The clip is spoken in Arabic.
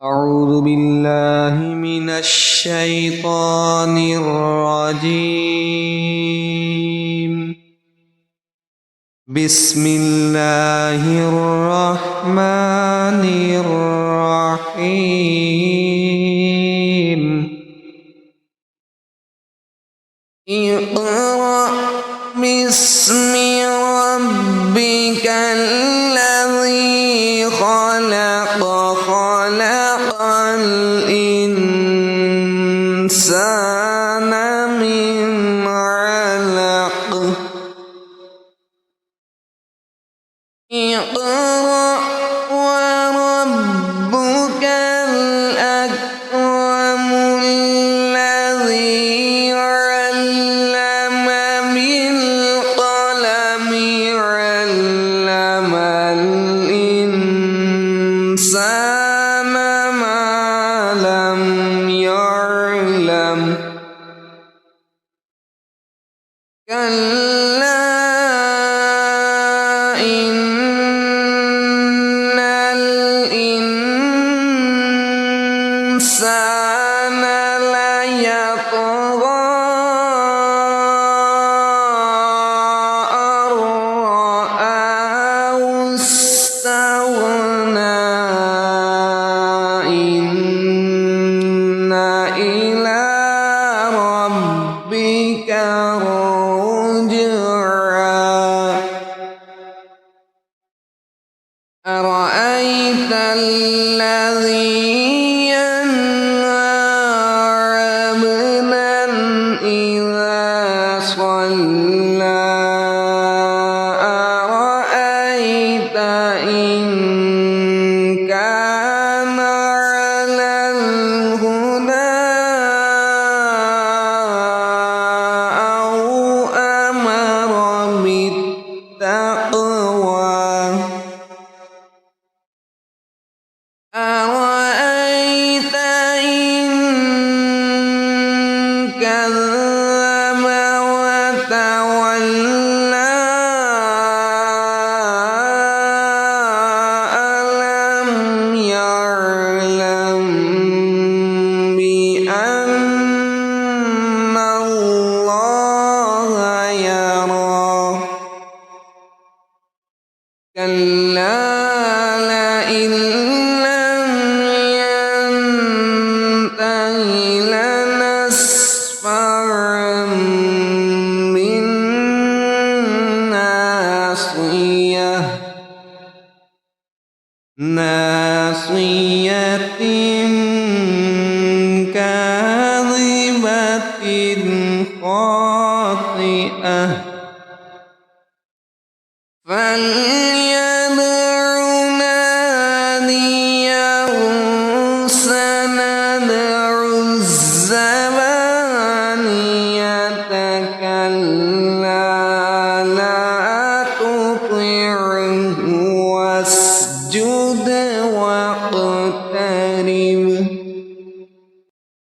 أعوذ بالله من الشيطان الرجيم. بسم الله الرحمن الرحيم. اقرأ باسم ربك الذي خلق الإنسان من علق. اقرأ وربك الأكرم الذي علم بالقلم علم الإنسان ما لم يعلم. كلا إن الإنسان ليطغى أن رآه استغنى. إن إلى ربك الرجعى. أرأيت الذي ينهى عبدا إذا صلى. أرأيت إن كان على الهدى أو أمر بالتقوى. أرأيت إن كذب وتولى. ألم يعلم بأن الله يرى. كلا لئن لنسفعا بالناصية. ناصية كاذبة خاطئة.